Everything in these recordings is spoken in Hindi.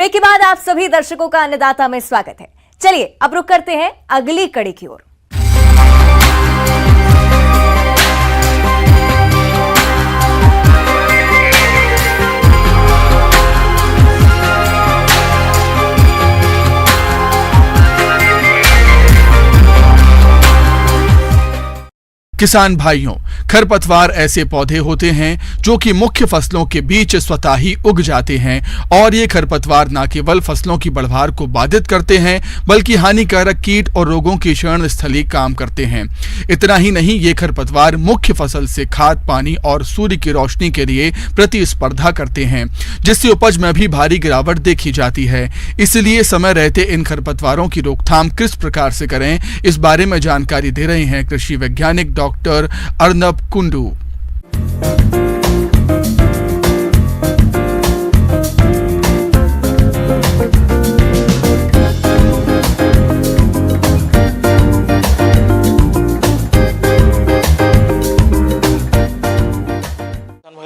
ब्रेक के बाद आप सभी दर्शकों का अन्नदाता में स्वागत है। चलिए अब रुक करते हैं अगली कड़ी की ओर। किसान भाइयों, खरपतवार ऐसे पौधे होते हैं जो कि मुख्य फसलों के बीच स्वतः ही उग जाते हैं और ये खरपतवार न केवल फसलों की बढ़वार को बाधित करते हैं बल्कि हानिकारक कीट और रोगों की शरण स्थली काम करते हैं। इतना ही नहीं, ये खरपतवार मुख्य फसल से खाद, पानी और सूर्य की रोशनी के लिए प्रतिस्पर्धा करते हैं, जिससे उपज में भी भारी गिरावट देखी जाती है। इसलिए समय रहते इन खरपतवारों की रोकथाम किस प्रकार से करें, इस बारे में जानकारी दे रहे हैं कृषि वैज्ञानिक डॉक्टर अर्नब कुंडू।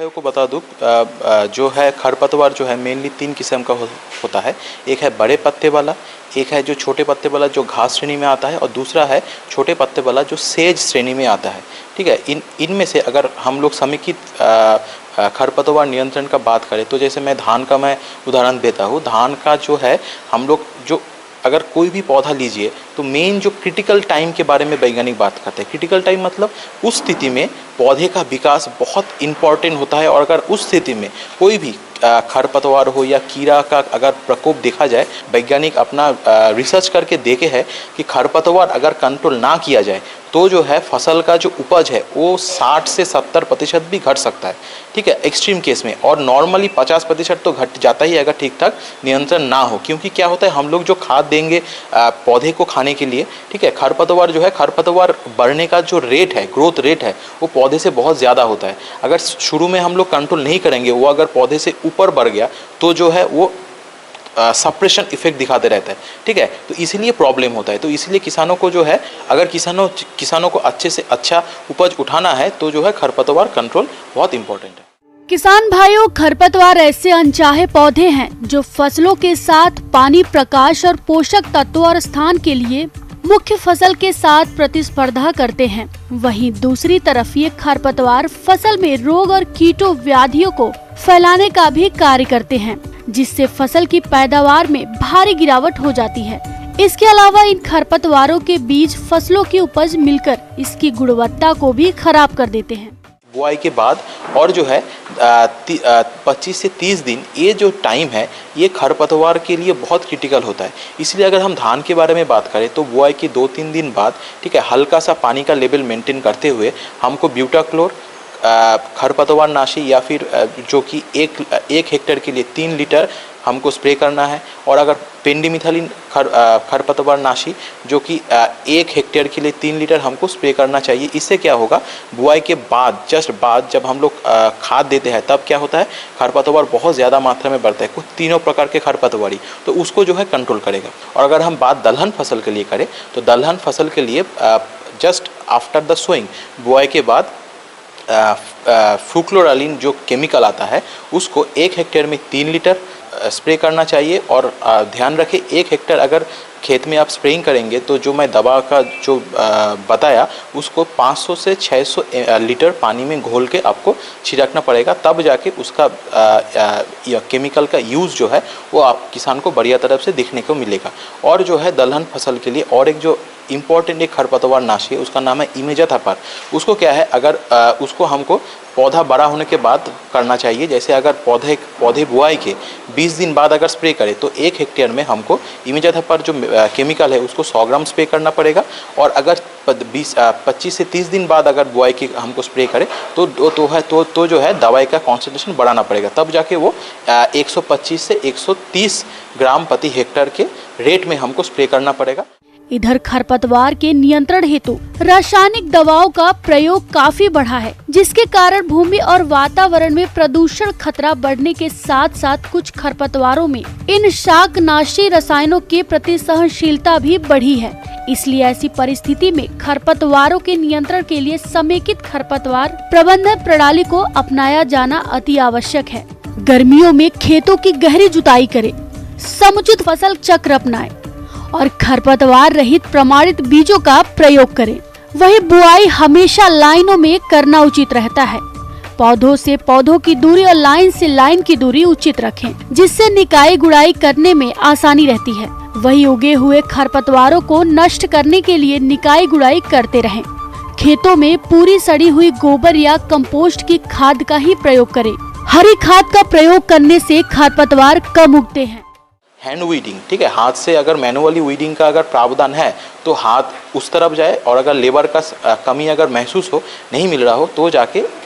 को बता दूं, जो है खरपतवार जो है मेनली 3 किस्म का होता है। एक है बड़े पत्ते वाला, एक है जो छोटे पत्ते वाला जो घास श्रेणी में आता है, और दूसरा है छोटे पत्ते वाला जो सेज श्रेणी में आता है। ठीक है, इनमें से अगर हम लोग समेकित खरपतवार नियंत्रण का बात करें तो जैसे मैं धान का उदाहरण देता हूँ। धान का जो है हम लोग जो अगर कोई भी पौधा लीजिए तो मेन जो क्रिटिकल टाइम के बारे में वैज्ञानिक बात करते हैं। क्रिटिकल टाइम मतलब उस स्थिति में पौधे का विकास बहुत इम्पॉर्टेंट होता है, और अगर उस स्थिति में कोई भी खरपतवार हो या कीड़ा का अगर प्रकोप देखा जाए, वैज्ञानिक अपना रिसर्च करके देखे है कि खरपतवार अगर कंट्रोल ना किया जाए तो जो है फसल का जो उपज है वो 60 से 70% भी घट सकता है। ठीक है, एक्सट्रीम केस में, और नॉर्मली 50% तो घट जाता ही अगर ठीक ठाक नियंत्रण ना हो। क्योंकि क्या होता है, हम लोग जो खाद देंगे पौधे को खाने के लिए, ठीक है, खरपतवार जो है, खरपतवार बढ़ने का जो रेट है, ग्रोथ रेट है, वो पौधे से बहुत ज़्यादा होता है। अगर शुरू में हम लोग कंट्रोल नहीं करेंगे, वो अगर पौधे से ऊपर बढ़ गया तो जो है वो सप्रेशन इफेक्ट दिखाते रहता है। ठीक है, तो इसीलिए प्रॉब्लम होता है। तो इसीलिए किसानों को जो है, अगर किसानों को अच्छे से अच्छा उपज उठाना है तो जो है खरपतवार कंट्रोल बहुत इंपॉर्टेंट है। किसान भाइयों, खरपतवार ऐसे अनचाहे पौधे हैं जो फसलों के साथ पानी, प्रकाश और पोषक तत्वों और स्थान के लिए मुख्य फसल के साथ प्रतिस्पर्धा करते हैं। वहीं दूसरी तरफ ये खरपतवार फसल में रोग और कीटों, व्याधियों को फैलाने का भी कार्य करते हैं, जिससे फसल की पैदावार में भारी गिरावट हो जाती है। इसके अलावा इन खरपतवारों के बीज फसलों की उपज मिलकर इसकी गुणवत्ता को भी खराब कर देते हैं। बुआई के बाद और जो है 25 से 30 दिन, ये जो टाइम है ये खरपतवार के लिए बहुत क्रिटिकल होता है। इसलिए अगर हम धान के बारे में बात करें तो बुआई के 2-3 दिन बाद, ठीक है, हल्का सा पानी का लेवल मेंटेन करते हुए हमको ब्यूटाक्लोर खरपतवार नाशी या फिर जो कि एक हेक्टेयर के लिए 3 लीटर हमको स्प्रे करना है। और अगर पेंडिमिथालिन खरपतवार नाशी जो कि 1 हेक्टेयर के लिए 3 लीटर हमको स्प्रे करना चाहिए। इससे क्या होगा, बुआई के बाद जस्ट बाद जब हम लोग खाद देते हैं तब क्या होता है, खरपतवार बहुत ज़्यादा मात्रा में बढ़ता है, कुछ तीनों प्रकार के खरपतवारी, तो उसको जो है कंट्रोल करेगा। और अगर हम बात दलहन फसल के लिए करें तो दलहन फसल के लिए जस्ट आफ्टर द सोइंग, बुआई के बाद फ्लुक्लोरालिन जो केमिकल आता है उसको 1 हेक्टेयर में 3 लीटर स्प्रे करना चाहिए। और ध्यान रखें, 1 हेक्टेयर अगर खेत में आप स्प्रेइंग करेंगे तो जो मैं दवा का जो बताया उसको 500 से 600 लीटर पानी में घोल के आपको छिड़कना पड़ेगा, तब जाके उसका केमिकल का यूज़ जो है वो आप किसान को बढ़िया तरफ से देखने को मिलेगा। और जो है दलहन फसल के लिए और एक जो इम्पॉर्टेंट एक खरपतवार नाशी है, उसका नाम है इमेजाथापर। उसको क्या है, अगर उसको हमको पौधा बड़ा होने के बाद करना चाहिए। जैसे अगर पौधे बुआई के 20 दिन बाद अगर स्प्रे करें तो 1 हेक्टेयर में हमको इमेजाथापर जो केमिकल है उसको 100 ग्राम स्प्रे करना पड़ेगा। और अगर 25 से 30 दिन बाद अगर बुआई की हमको स्प्रे करें तो जो है दवाई का कॉन्सेंट्रेशन बढ़ाना पड़ेगा, तब जाके वो 125 से 130 ग्राम प्रति हेक्टेयर के रेट में हमको स्प्रे करना पड़ेगा। इधर खरपतवार के नियंत्रण हेतु रासायनिक दवाओं का प्रयोग काफी बढ़ा है, जिसके कारण भूमि और वातावरण में प्रदूषण खतरा बढ़ने के साथ साथ कुछ खरपतवारों में इन शाकनाशी रसायनों के प्रति सहनशीलता भी बढ़ी है। इसलिए ऐसी परिस्थिति में खरपतवारों के नियंत्रण के लिए समेकित खरपतवार प्रबंधन प्रणाली को अपनाया जाना अति आवश्यक है। गर्मियों में खेतों की गहरी जुताई करें, समुचित फसल चक्र अपनाएं और खरपतवार रहित प्रमाणित बीजों का प्रयोग करें। वही बुआई हमेशा लाइनों में करना उचित रहता है। पौधों से पौधों की दूरी और लाइन से लाइन की दूरी उचित रखें, जिससे निकाई गुड़ाई करने में आसानी रहती है। वही उगे हुए खरपतवारों को नष्ट करने के लिए निकाई गुड़ाई करते रहें। खेतों में पूरी सड़ी हुई गोबर या कंपोस्ट की खाद का ही प्रयोग करें। हरी खाद का प्रयोग करने से खरपतवार कम उगते हैं। हैंड वीडिंग, ठीक है, हाथ से अगर मैनुअली वीडिंग का अगर प्रावधान है तो हाथ उस तरफ जाए, और अगर लेबर का कमी अगर महसूस हो, नहीं मिल रहा हो, तो जाके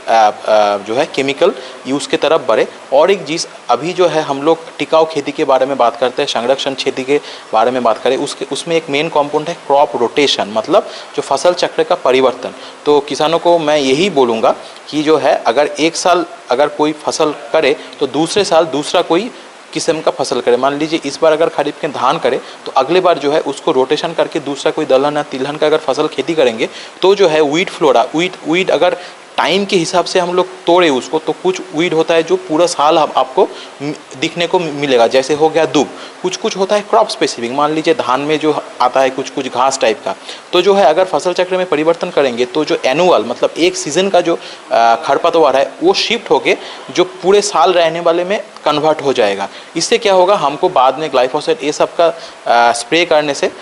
जो है केमिकल यूज़ की तरफ बढ़े। और एक चीज़, अभी जो है हम लोग टिकाऊ खेती के बारे में बात करते हैं, संरक्षण खेती के बारे में बात करें, उसमें एक मेन कंपोनेंट है क्रॉप रोटेशन, मतलब जो फसल चक्र का परिवर्तन। तो किसानों को मैं यही बोलूँगा कि जो है अगर एक साल अगर कोई फसल करे तो दूसरे साल दूसरा कोई किस्म का फसल करे। मान लीजिए इस बार अगर खरीफ के धान करे तो अगले बार जो है उसको रोटेशन करके दूसरा कोई दलहन या तिलहन का अगर फसल खेती करेंगे तो जो है वीड फ्लोरा, वीड अगर टाइम के हिसाब से हम लोग तोड़े उसको, तो कुछ वीड होता है जो पूरा साल आपको दिखने को मिलेगा, जैसे हो गया दूब। कुछ होता है क्रॉप स्पेसिफिक, मान लीजिए धान में जो आता है कुछ घास टाइप का। तो जो है अगर फसल चक्र में परिवर्तन करेंगे तो जो एनुअल मतलब एक सीजन का जो खरपतवार है वो शिफ्ट होके जो पूरे साल रहने वाले में कन्वर्ट हो जाएगा। इससे क्या होगा, हमको बाद में ग्लाइफोसेट ये सब का स्प्रे करने से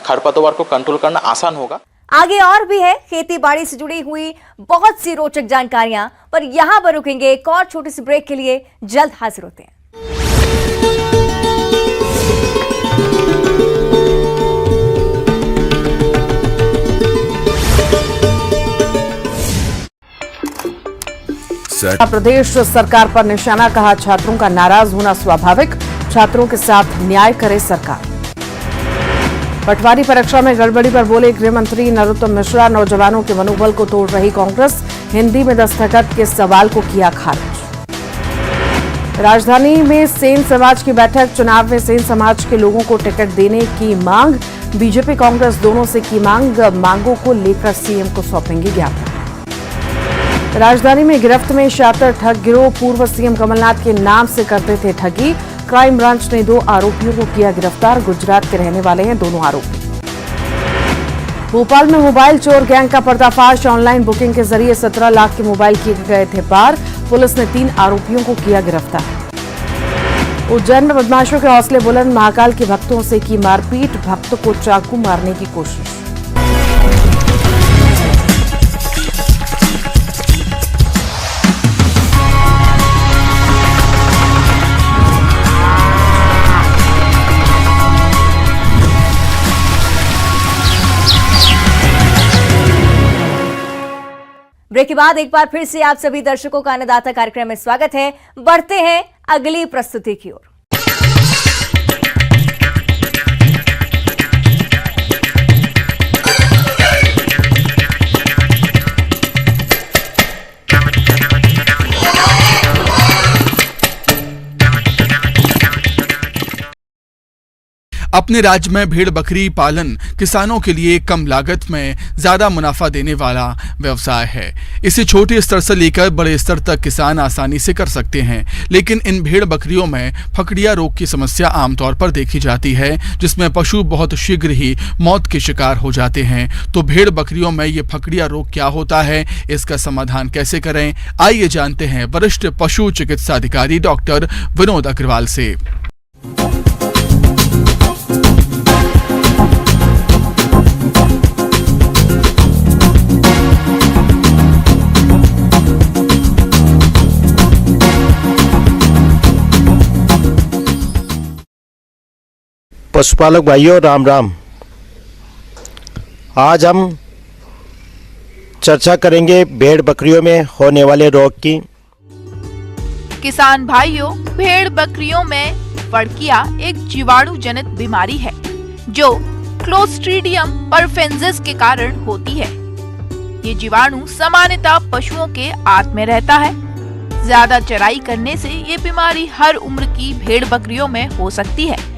खरपतवार को कंट्रोल करना आसान होगा। आगे और भी है खेती बाड़ी से जुड़ी हुई बहुत सी रोचक जानकारियां, पर यहां पर रुकेंगे एक और छोटे से ब्रेक के लिए। जल्द हाजिर होते हैं। प्रदेश सरकार पर निशाना, कहा छात्रों का नाराज होना स्वाभाविक, छात्रों के साथ न्याय करे सरकार। पटवारी परीक्षा में गड़बड़ी पर बोले गृह मंत्री नरोत्तम मिश्रा, नौजवानों के मनोबल को तोड़ रही कांग्रेस, हिंदी में दस्तखत के सवाल को किया खारिज। राजधानी में सेन समाज की बैठक, चुनाव में सेन समाज के लोगों को टिकट देने की मांग, बीजेपी कांग्रेस दोनों से की मांग, मांगों को लेकर सीएम को सौंपेंगे ज्ञापन। राजधानी में गिरफ्त में शातिर ठग गिरोह, पूर्व सीएम कमलनाथ के नाम से करते थे ठगी, क्राइम ब्रांच ने 2 आरोपियों को किया गिरफ्तार, गुजरात के रहने वाले हैं दोनों आरोपी। भोपाल में मोबाइल चोर गैंग का पर्दाफाश, ऑनलाइन बुकिंग के जरिए 17 लाख के मोबाइल किए गए थे पार, पुलिस ने 3 आरोपियों को किया गिरफ्तार। उज्जैन में बदमाशों के हौसले बुलंद, महाकाल के भक्तों से की मारपीट, भक्त को चाकू मारने की कोशिश। ब्रेक के बाद एक बार फिर से आप सभी दर्शकों का अन्नदाता कार्यक्रम में स्वागत है। बढ़ते हैं अगली प्रस्तुति की ओर। अपने राज्य में भेड़ बकरी पालन किसानों के लिए कम लागत में ज्यादा मुनाफा देने वाला व्यवसाय है। इसे छोटे स्तर से लेकर बड़े स्तर तक किसान आसानी से कर सकते हैं, लेकिन इन भेड़ बकरियों में फकड़िया रोग की समस्या आमतौर पर देखी जाती है, जिसमें पशु बहुत शीघ्र ही मौत के शिकार हो जाते हैं। तो भेड़ बकरियों में ये फकड़िया रोग क्या होता है, इसका समाधान कैसे करें, आइए जानते हैं वरिष्ठ पशु चिकित्सा अधिकारी डॉक्टर विनोद अग्रवाल से। पशुपालक भाइयों राम राम। आज हम चर्चा करेंगे भेड़ बकरियों में होने वाले रोग की। किसान भाइयों, भेड़ बकरियों में फड़किया एक जीवाणु जनित बीमारी है जो क्लोस्ट्रीडियम परफेंसिस के कारण होती है। ये जीवाणु सामान्यतः पशुओं के आंत में रहता है। ज्यादा चराई करने से ये बीमारी हर उम्र की भेड़ बकरियों में हो सकती है।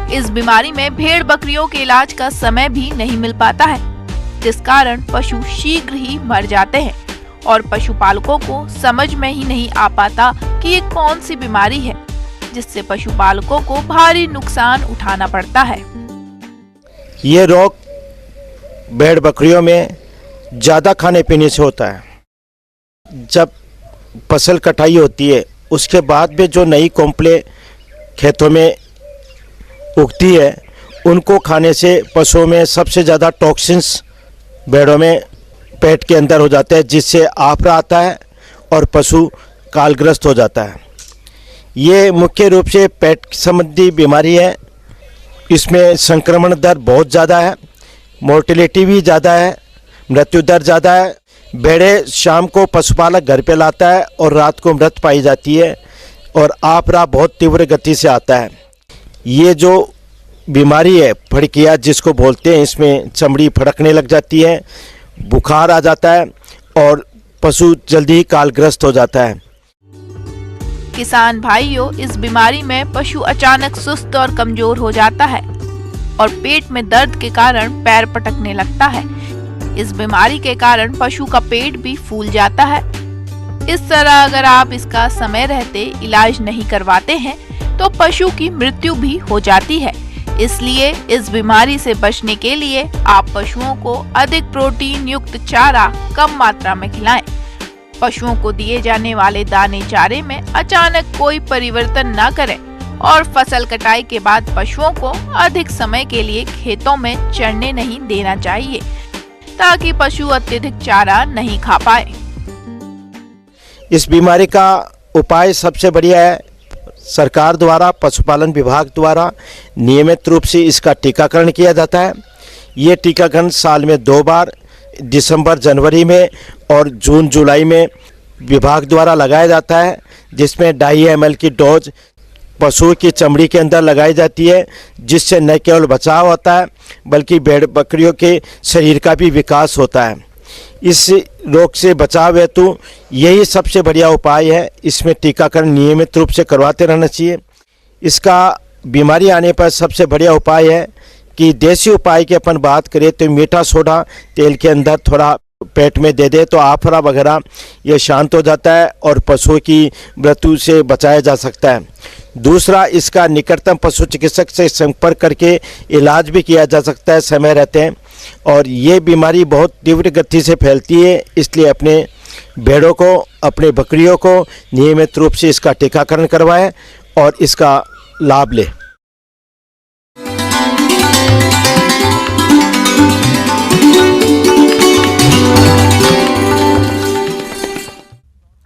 इस बीमारी में भेड़ बकरियों के इलाज का समय भी नहीं मिल पाता है, जिस कारण पशु शीघ्र ही मर जाते हैं और पशुपालकों को समझ में ही नहीं आ पाता कि ये कौन सी बीमारी है जिससे पशुपालकों को भारी नुकसान उठाना पड़ता है। ये रोग भेड़ बकरियों में ज़्यादा खाने पीने से होता है। जब फसल कटाई होती है उसके बाद में जो नई कोंपले खेतों में उगती है उनको खाने से पशुओं में सबसे ज़्यादा टॉक्सिन्स भेड़ों में पेट के अंदर हो जाता है, जिससे आफरा आता है और पशु कालग्रस्त हो जाता है। ये मुख्य रूप से पेट संबंधी बीमारी है। इसमें संक्रमण दर बहुत ज़्यादा है, मोर्टेलिटी भी ज़्यादा है, मृत्यु दर ज़्यादा है। भेड़ें शाम को पशुपालक घर पे लाता है और रात को मृत पाई जाती है और आफरा बहुत तीव्र गति से आता है। ये जो बीमारी है फड़किया जिसको बोलते हैं, इसमें चमड़ी फड़कने लग जाती है, बुखार आ जाता है और पशु जल्दी ही कालग्रस्त हो जाता है। किसान भाइयों, इस बीमारी में पशु अचानक सुस्त और कमजोर हो जाता है और पेट में दर्द के कारण पैर पटकने लगता है। इस बीमारी के कारण पशु का पेट भी फूल जाता है। इस तरह अगर आप इसका समय रहते इलाज नहीं करवाते हैं तो पशु की मृत्यु भी हो जाती है। इसलिए इस बीमारी से बचने के लिए आप पशुओं को अधिक प्रोटीन युक्त चारा कम मात्रा में खिलाएं। पशुओं को दिए जाने वाले दाने चारे में अचानक कोई परिवर्तन न करें और फसल कटाई के बाद पशुओं को अधिक समय के लिए खेतों में चरने नहीं देना चाहिए ताकि पशु अत्यधिक चारा नहीं खा पाए। इस बीमारी का उपाय सबसे बढ़िया है, सरकार द्वारा पशुपालन विभाग द्वारा नियमित रूप से इसका टीकाकरण किया जाता है। ये टीकाकरण साल में 2 बार, दिसंबर जनवरी में और जून जुलाई में विभाग द्वारा लगाया जाता है, जिसमें 2.5 ml की डोज पशुओं की चमड़ी के अंदर लगाई जाती है, जिससे न केवल बचाव होता है बल्कि भेड़ बकरियों के शरीर का भी विकास होता है। इस रोग से बचाव हेतु यही सबसे बढ़िया उपाय है। इसमें टीकाकरण नियमित रूप से करवाते रहना चाहिए। इसका बीमारी आने पर सबसे बढ़िया उपाय है कि देसी उपाय की अपन बात करें तो मीठा सोडा तेल के अंदर थोड़ा पेट में दे दे तो आफरा वगैरह ये शांत हो जाता है और पशुओं की मृत्यु से बचाया जा सकता है। दूसरा, इसका निकटतम पशु चिकित्सक से संपर्क करके इलाज भी किया जा सकता है समय रहते हैं। और ये बीमारी बहुत तीव्र गति से फैलती है, इसलिए अपने भेड़ों को, अपने बकरियों को नियमित रूप से इसका टीकाकरण करवाएं और इसका लाभ लें।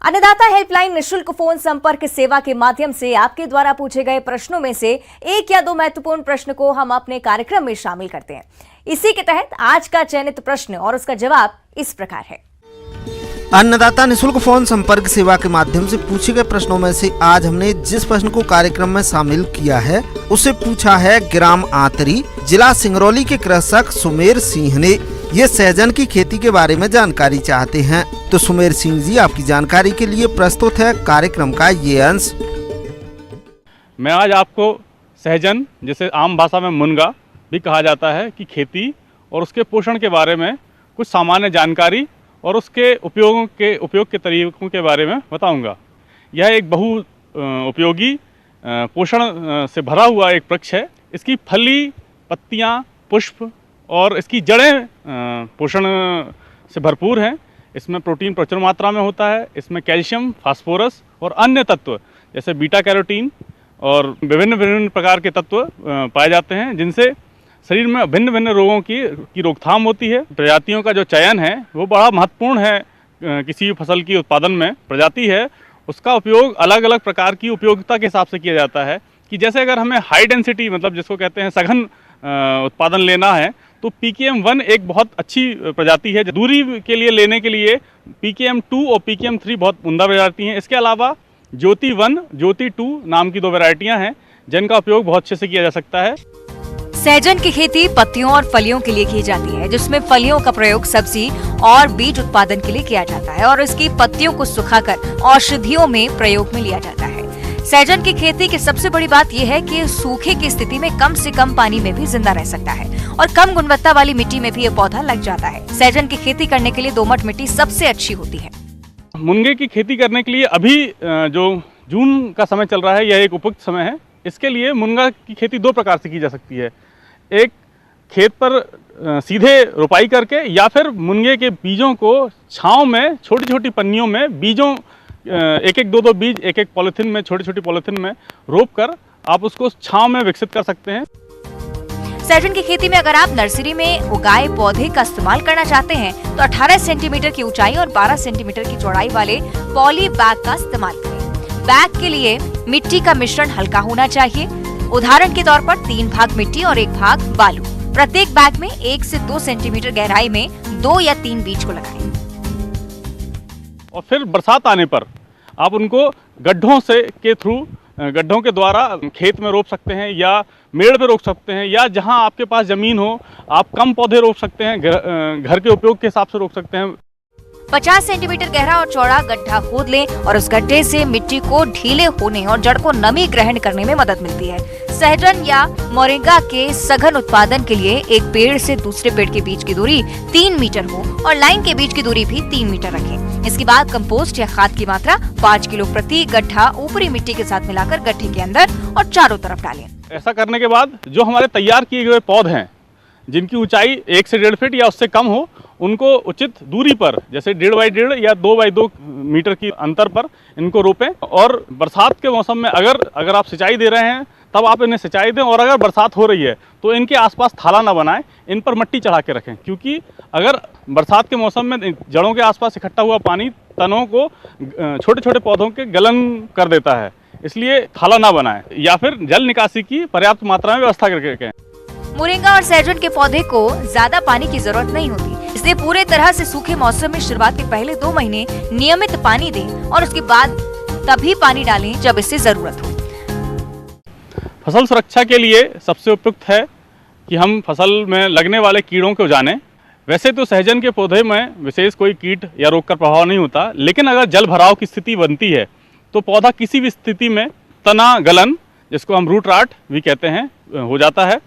अन्नदाता हेल्पलाइन निशुल्क फोन संपर्क सेवा के माध्यम से आपके द्वारा पूछे गए प्रश्नों में से 1 या 2 महत्वपूर्ण प्रश्न को हम अपने कार्यक्रम में शामिल करते हैं। इसी के तहत आज का चयनित प्रश्न और उसका जवाब इस प्रकार है। अन्नदाता निशुल्क फोन संपर्क सेवा के माध्यम से पूछे गए प्रश्नों में से आज हमने जिस प्रश्न को कार्यक्रम में शामिल किया है उसे पूछा है ग्राम आंतरी, जिला सिंगरौली के कृषक सुमेर सिंह ने। ये सहजन की खेती के बारे में जानकारी चाहते हैं। तो सुमेर सिंह जी, आपकी जानकारी के लिए प्रस्तुत है कार्यक्रम का ये अंश। मैं आज आपको सहजन, जिसे आम भाषा में मुनगा भी कहा जाता है, कि खेती और उसके पोषण के बारे में कुछ सामान्य जानकारी और उसके उपयोग के तरीकों के बारे में बताऊंगा। यह एक बहु उपयोगी पोषण से भरा हुआ एक वृक्ष है। इसकी फली, पत्तियां, पुष्प और इसकी जड़ें पोषण से भरपूर हैं। इसमें प्रोटीन प्रचुर मात्रा में होता है। इसमें कैल्शियम, फास्फोरस और अन्य तत्व जैसे बीटा कैरोटीन और विभिन्न प्रकार के तत्व पाए जाते हैं, जिनसे शरीर में भिन्न भिन्न रोगों की रोकथाम होती है। प्रजातियों का जो चयन है वो बड़ा महत्वपूर्ण है। किसी भी फसल की उत्पादन में प्रजाति है उसका उपयोग अलग अलग प्रकार की उपयोगिता के हिसाब से किया जाता है। कि जैसे अगर हमें हाई डेंसिटी, मतलब जिसको कहते हैं सघन उत्पादन लेना है, तो PKM1 एक बहुत अच्छी प्रजाति है। दूरी के लिए लेने के लिए PKM2 और PKM3 बहुत उम्दा प्रजाति हैं। इसके अलावा ज्योति 1, ज्योति 2 नाम की 2 वैरायटियां हैं जिनका उपयोग बहुत अच्छे से किया जा सकता है। सहजन की खेती पत्तियों और फलियों के लिए की जाती है, जिसमें फलियों का प्रयोग सब्जी और बीज उत्पादन के लिए किया जाता है और इसकी पत्तियों को सुखाकर औषधियों में प्रयोग में लिया जाता है। सहजन की खेती की सबसे बड़ी बात यह है कि सूखे की स्थिति में कम से कम पानी में भी जिंदा रह सकता है और कम गुणवत्ता वाली मिट्टी में भी ये पौधा लग जाता है। सहजन की खेती करने के लिए दोमट मिट्टी सबसे अच्छी होती है। मुनगे की खेती करने के लिए अभी जो जून का समय चल रहा है, यह एक उपयुक्त समय है। इसके लिए मुनगा की खेती 2 प्रकार से की जा सकती है। एक खेत पर सीधे रोपाई करके, या फिर मुनगे के बीजों को छांव में छोटी छोटी पन्नियों में बीजों एक एक 2-2 बीज एक एक पॉलीथीन में, छोटी छोटी पॉलीथीन में रोप कर आप उसको छांव में विकसित कर सकते हैं। सहजन की खेती में अगर आप नर्सरी में उगाए पौधे का इस्तेमाल करना चाहते हैं तो 18 सेंटीमीटर की ऊंचाई और 12 सेंटीमीटर की चौड़ाई वाले पॉली बैग का इस्तेमाल करें। बैग के लिए मिट्टी का मिश्रण हल्का होना चाहिए। उदाहरण के तौर पर 3 भाग मिट्टी और 1 भाग बालू। प्रत्येक बैग में 1 से 2 सेंटीमीटर गहराई में 2 या 3 बीज को लगाएं। और फिर बरसात आने पर आप उनको गड्ढों के द्वारा खेत में रोप सकते हैं, या मेड़ पे रोप सकते हैं, या जहां आपके पास जमीन हो आप कम पौधे रोप सकते हैं, घर के उपयोग के हिसाब से रोप सकते हैं। 50 सेंटीमीटर गहरा और चौड़ा गड्ढा खोद लें और उस गड्ढे से मिट्टी को ढीले होने और जड़ को नमी ग्रहण करने में मदद मिलती है। सहजन या मोरिंगा के सघन उत्पादन के लिए एक पेड़ से दूसरे पेड़ के बीच की दूरी 3 मीटर हो और लाइन के बीच की दूरी भी 3 मीटर रखें। इसके बाद कंपोस्ट या खाद की मात्रा 5 किलो प्रति गड्ढा ऊपरी मिट्टी के साथ मिलाकर गड्ढे के अंदर और चारों तरफ डालें। ऐसा करने के बाद जो हमारे तैयार किए गए पौधे हैं, जिनकी ऊंचाई 1 से 1.5 फीट या उससे कम हो, उनको उचित दूरी पर, जैसे 1.5 बाई 1.5 या 2 बाई 2 मीटर की अंतर पर इनको रोपें। और बरसात के मौसम में अगर आप सिंचाई दे रहे हैं तब आप इन्हें सिंचाई दें, और अगर बरसात हो रही है तो इनके आसपास थाला ना बनाएं, इन पर मिट्टी चढ़ा के रखें, क्योंकि अगर बरसात के मौसम में जड़ों के आसपास इकट्ठा हुआ पानी तनों को छोटे छोटे पौधों के गलन कर देता है, इसलिए थाला ना बनाएं, या फिर जल निकासी की पर्याप्त मात्रा में व्यवस्था करके रखें। मोरिंगा और सहजन के पौधे को ज्यादा पानी की जरूरत नहीं होती, इसलिए पूरे तरह से सूखे मौसम में शुरुआत के पहले 2 महीने नियमित पानी दें और उसके बाद तभी पानी डालें जब इससे जरूरत हो। फसल सुरक्षा के लिए सबसे उपयुक्त है कि हम फसल में लगने वाले कीड़ों को जानें। वैसे तो सहजन के पौधे में विशेष कोई कीट या रोग का प्रभाव नहीं होता, लेकिन अगर जल भराव की स्थिति बनती है तो पौधा किसी भी स्थिति में तना गलन, जिसको हम रूट राट भी कहते हैं, हो जाता है।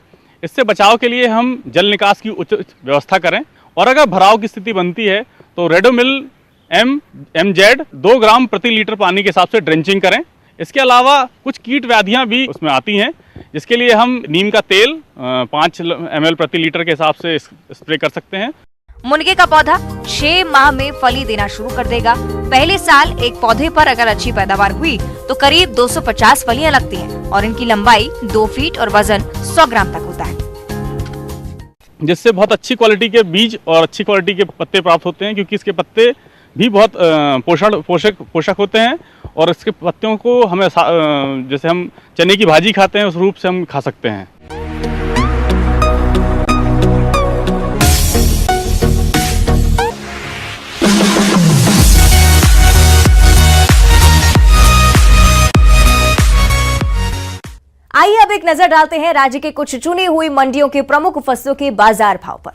इससे बचाव के लिए हम जल निकास की उचित व्यवस्था करें, और अगर भराव की स्थिति बनती है तो रेडोमिल MZ 2 ग्राम प्रति लीटर पानी के हिसाब से ड्रेंचिंग करें। इसके अलावा कुछ कीट व्याधियां भी उसमें आती हैं, जिसके लिए हम नीम का तेल 5 ml प्रति लीटर के हिसाब से स्प्रे कर सकते हैं। मुनगे का पौधा 6 माह में फली देना शुरू कर देगा। पहले साल एक पौधे पर अगर अच्छी पैदावार हुई तो करीब 250 फलियां लगती हैं और इनकी लंबाई 2 फीट और वजन 100 ग्राम तक होता है, जिससे बहुत अच्छी क्वालिटी के बीज और अच्छी क्वालिटी के पत्ते प्राप्त होते हैं, क्योंकि इसके पत्ते भी बहुत पोषक होते हैं, और इसके पत्तियों को हमें जैसे हम चने की भाजी खाते हैं उस रूप से हम खा सकते हैं। आइए अब एक नजर डालते हैं राज्य के कुछ चुनी हुई मंडियों के प्रमुख फसलों के बाजार भाव पर।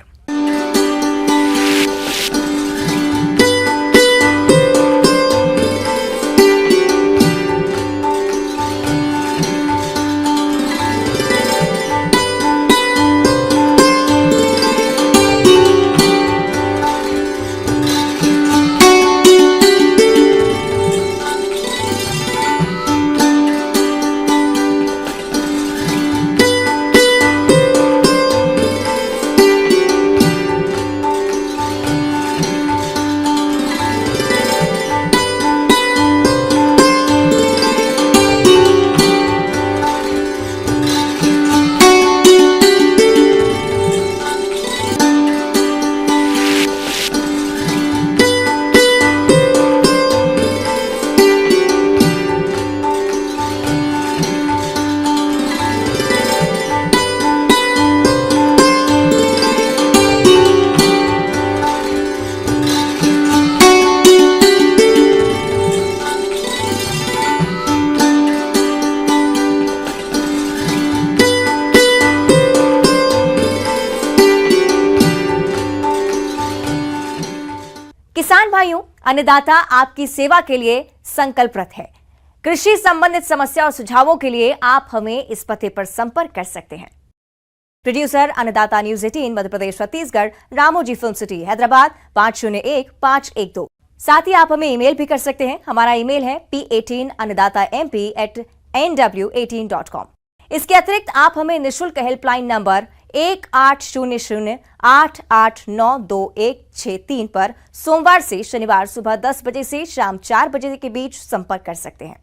किसान भाइयों, अन्नदाता आपकी सेवा के लिए संकल्परत है। कृषि संबंधित समस्या और सुझावों के लिए आप हमें इस पते पर संपर्क कर सकते हैं। प्रोड्यूसर अन्नदाता news 18 Madhya Pradesh Chhattisgarh, Ramoji film city, Hyderabad 501512। साथ ही आप हमें ईमेल भी कर सकते हैं। हमारा ईमेल है p18anadatamp@nw18.com। इसके अतिरिक्त आप हमें निःशुल्क हेल्पलाइन नंबर 1800-889-2163 पर सोमवार से शनिवार सुबह 10 बजे से शाम 4 बजे के बीच संपर्क कर सकते हैं।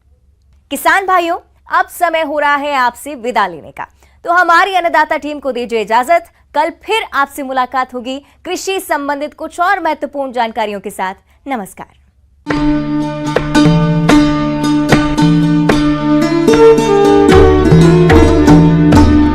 किसान भाइयों, अब समय हो रहा है आपसे विदा लेने का, तो हमारी अन्नदाता टीम को दीजिए इजाजत। कल फिर आपसे मुलाकात होगी कृषि संबंधित कुछ और महत्वपूर्ण जानकारियों के साथ। नमस्कार।